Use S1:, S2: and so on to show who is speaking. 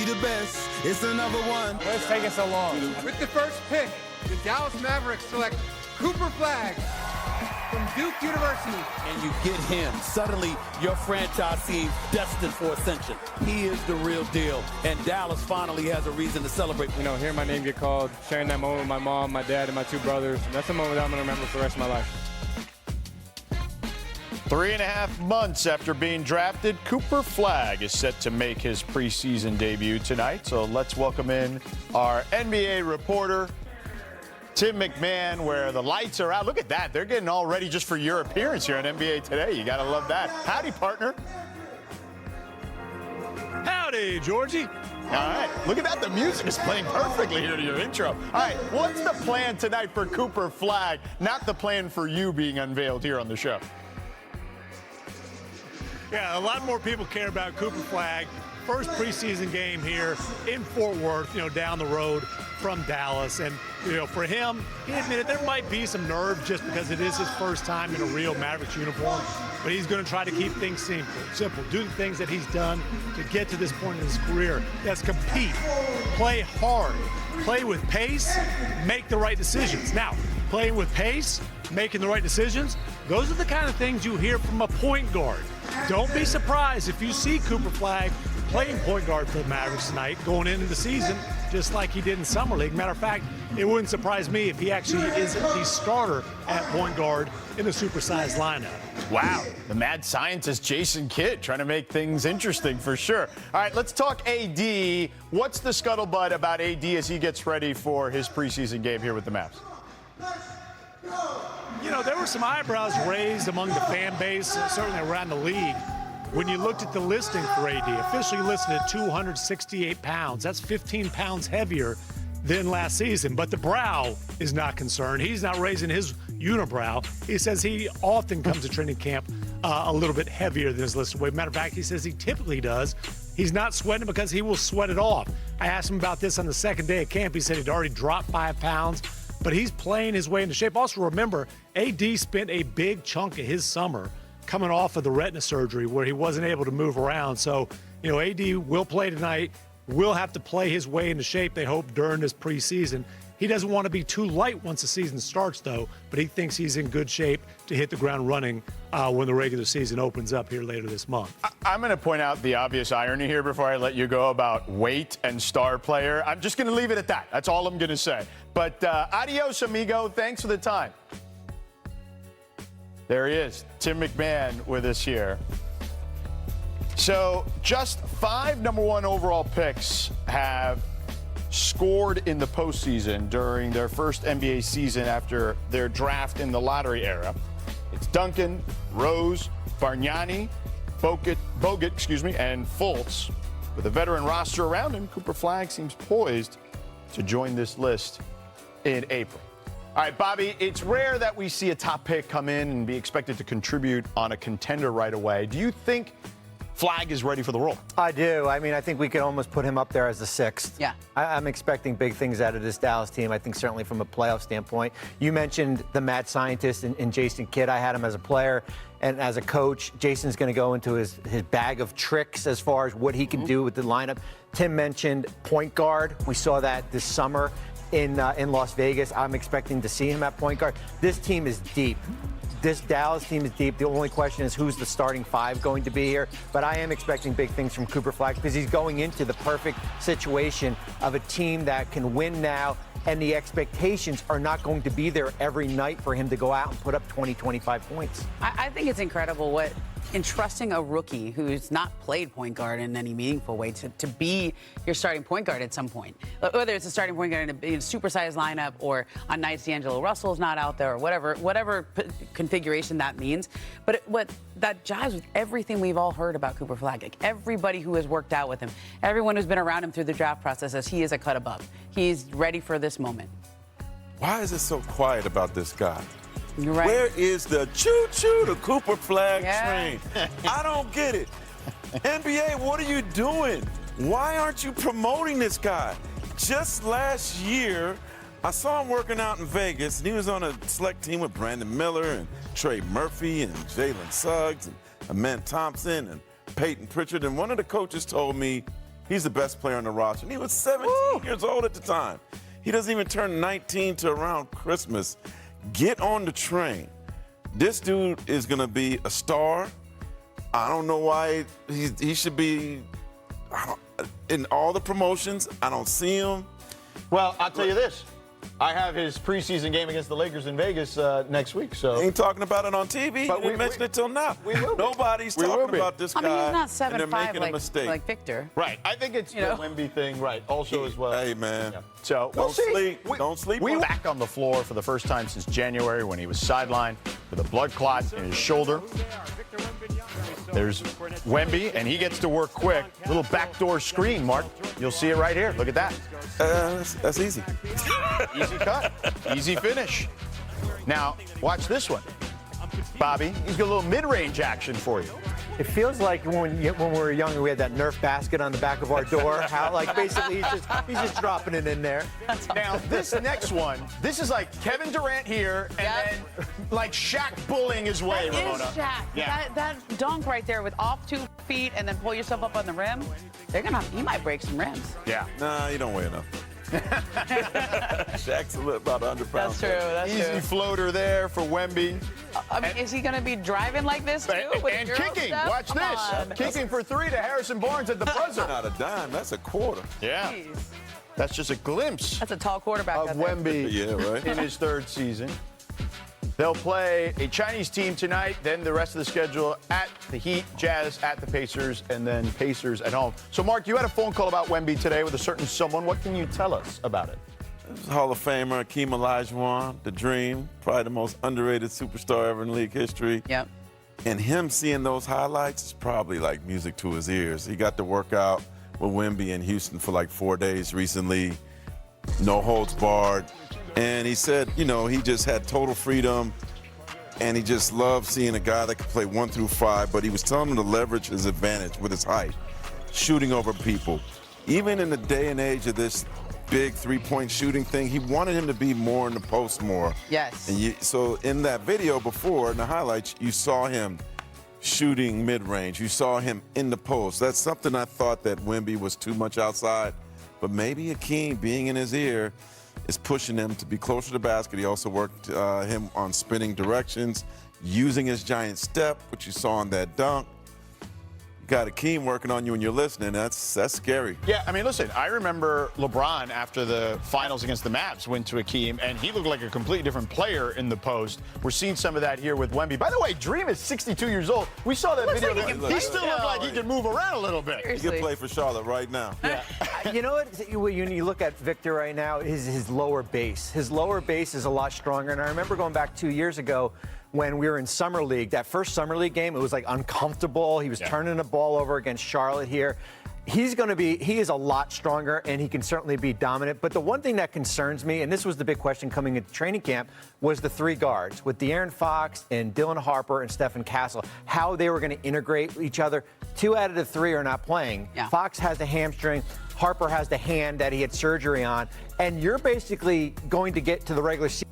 S1: be the best. It's another one.
S2: What's taking so long?
S3: With the first pick, the Dallas Mavericks select Cooper Flagg from Duke University.
S4: And you get him. Suddenly, your franchise seems destined for ascension. He is the real deal, and Dallas finally has a reason to celebrate.
S2: You know, hearing my name get called, sharing that moment with my mom, my dad, and my two brothers, that's a moment that I'm going to remember for the rest of my life.
S5: 3.5 months after being drafted, Cooper Flagg is set to make his preseason debut tonight. So let's welcome in our NBA reporter, Tim McMahon, where the lights are out. Look at that. They're getting all ready just for your appearance here on NBA Today. You got to love that. Howdy, partner.
S6: Howdy, Georgie.
S5: All right. Look at that. The music is playing perfectly here to your intro. All right. What's the plan tonight for Cooper Flagg? Not the plan for you being unveiled here on the show.
S6: Yeah, a lot more people care about Cooper Flagg. First preseason game here in Fort Worth, down the road from Dallas. And, for him, he admitted there might be some nerves just because it is his first time in a real Mavericks uniform. But he's going to try to keep things simple, do the things that he's done to get to this point in his career. That's compete, play hard, play with pace, make the right decisions. Now, playing with pace, making the right decisions, those are the kind of things you hear from a point guard. Don't be surprised if you see Cooper Flagg playing point guard for the Mavericks tonight, going into the season, just like he did in Summer League. Matter of fact, it wouldn't surprise me if he actually is the starter at point guard in the supersized lineup.
S5: Wow, the mad scientist Jason Kidd trying to make things interesting for sure. All right, let's talk AD. What's the scuttlebutt about AD as he gets ready for his preseason game here with the Mavs?
S6: There were some eyebrows raised among the fan base, certainly around the league, when you looked at the listing for AD. Officially listed at 268 pounds. That's 15 pounds heavier than last season. But the brow is not concerned. He's not raising his unibrow. He says he often comes to training camp a little bit heavier than his listed weight. Matter of fact, he says he typically does. He's not sweating because he will sweat it off. I asked him about this on the second day of camp. He said he'd already dropped 5 pounds. But he's playing his way into shape. Also, remember, AD spent a big chunk of his summer coming off of the retina surgery where he wasn't able to move around. So, AD will play tonight, will have to play his way into shape, they hope, during this preseason. He doesn't want to be too light once the season starts, though, but he thinks he's in good shape to hit the ground running when the regular season opens up here later this month.
S5: I'm going to point out the obvious irony here before I let you go about weight and star player. I'm just going to leave it at that. That's all I'm going to say. But adios, amigo. Thanks for the time. There he is, Tim McMahon with us here. So just 5 number 1 overall picks have scored in the postseason during their first NBA season after their draft in the lottery era. It's Duncan, Rose, Bargnani, Bogut, and Fultz. With a veteran roster around him, Cooper Flagg seems poised to join this list in April. All right, Bobby, it's rare that we see a top pick come in and be expected to contribute on a contender right away. Do you think Flagg is ready for the role?
S7: I do. I think we could almost put him up there as the 6th.
S8: Yeah.
S7: I'm expecting big things out of this Dallas team, I think certainly from a playoff standpoint. You mentioned the mad scientist in Jason Kidd. I had him as a player and as a coach. Jason's going to go into his bag of tricks as far as what he can do with the lineup. Tim mentioned point guard. We saw that this summer in Las Vegas. I'm expecting to see him at point guard. This team is deep. This Dallas team is deep. The only question is who's the starting 5 going to be here. But I am expecting big things from Cooper Flagg because he's going into the perfect situation of a team that can win now, and the expectations are not going to be there every night for him to go out and put up 20, 25 points.
S8: I think it's incredible what entrusting a rookie who's not played point guard in any meaningful way to be your starting point guard at some point. Whether it's a starting point guard in a supersized lineup or on nights D'Angelo Russell's not out there or whatever configuration that means. But what that jives with everything we've all heard about Cooper Flagg. Like everybody who has worked out with him, everyone who's been around him through the draft process says he is a cut above. He's ready for this moment.
S9: Why is it so quiet about this guy?
S8: You're right.
S9: Where is the choo-choo to Cooper Flagg train? I don't get it. NBA, what are you doing? Why aren't you promoting this guy? Just last year, I saw him working out in Vegas, and he was on a select team with Brandon Miller and Trey Murphy and Jalen Suggs and Amen Thompson and Peyton Pritchard. And one of the coaches told me, He's the best player on the roster. And he was 17 years old at the time. He doesn't even turn 19 to around Christmas. Get on the train. This dude is going to be a star. I don't know why he should be in all the promotions. I don't see him.
S5: Well, I'll tell you this. I have his preseason game against the Lakers in Vegas next week. So
S9: ain't talking about it on TV. But we didn't mention it till now. Nobody's talking about this guy.
S8: I mean, he's not
S9: and they're
S8: 7'5"
S9: making a mistake.
S8: like Victor.
S5: Right. I think it's the Wemby thing, right? Also as well.
S9: Hey, man.
S5: Yeah. So we'll
S9: Don't
S5: see.
S9: sleep. Don't sleep.
S5: We back on the floor for the first time since January when he was sidelined with a blood clot in his shoulder. There's Wemby, and he gets to work quick. Little backdoor screen, Mark. You'll see it right here. Look at that.
S9: That's easy.
S5: Easy cut. Easy finish. Now, watch this one. Bobby, he's got a little mid-range action for you.
S7: It feels like when we were younger, we had that Nerf basket on the back of our door. How, like, basically he's just dropping it in there.
S5: Now, this next one, this is like Kevin Durant here, and then like Shaq bullying his way,
S8: That
S5: Ramona.
S8: is Shaq.
S5: Yeah.
S8: That dunk right there with off 2 feet and then pull yourself up on the rim. He might break some rims.
S5: Yeah.
S9: Nah, you don't weigh enough. Shaq's about 100 pounds.
S8: That's true.
S5: Easy floater there for Wemby.
S8: I mean, is he going to be driving like this, too?
S5: And kicking. Watch this. Kicking for 3 to Harrison Barnes at the buzzer.
S9: Not a dime. That's a quarter.
S5: Yeah.
S8: Jeez.
S5: That's just a glimpse
S8: That's a tall quarterback.
S5: of Wemby
S9: Yeah, right.
S5: in his 3rd season. They'll play a Chinese team tonight, then the rest of the schedule at the Heat, Jazz at the Pacers, and then Pacers at home. So, Mark, you had a phone call about Wemby today with a certain someone. What can you tell us about it?
S9: Hall of Famer Akeem Olajuwon, the Dream, probably the most underrated superstar ever in league history.
S8: Yep.
S9: And him seeing those highlights is probably like music to his ears. He got to work out with Wemby in Houston for like 4 days recently, no holds barred. And he said, he just had total freedom, and he just loved seeing a guy that could play 1 through 5, but he was telling him to leverage his advantage with his height, shooting over people. Even in the day and age of this big three-point shooting thing, he wanted him to be more in the post more.
S8: Yes.
S9: And so in that video before, in the highlights, you saw him shooting mid-range. You saw him in the post. That's something I thought that Wemby was too much outside, but maybe Akeem being in his ear is pushing him to be closer to the basket. He also worked him on spinning directions, using his giant step, which you saw on that dunk. You got Akeem working on you when you're listening. That's scary.
S5: Yeah, I mean, listen, I remember LeBron after the finals against the Mavs went to Akeem, and he looked like a completely different player in the post. We're seeing some of that here with Wemby. By the way, Dream is 62 years old. We saw that video.
S8: Like
S5: He still looked like he could move around a little bit.
S9: He could play for Charlotte right now.
S7: You know what? When you look at Victor right now, his lower base. His lower base is a lot stronger. And I remember going back 2 years ago when we were in Summer League. That first Summer League game, it was like uncomfortable. He was turning the ball over against Charlotte here. He is a lot stronger, and he can certainly be dominant. But the one thing that concerns me, and this was the big question coming into training camp, was the 3 guards with De'Aaron Fox and Dylan Harper and Stephen Castle, how they were going to integrate each other. 2 out of the 3 are not playing.
S8: Yeah.
S7: Fox has the hamstring. Harper has the hand that he had surgery on. And you're basically going to get to the regular season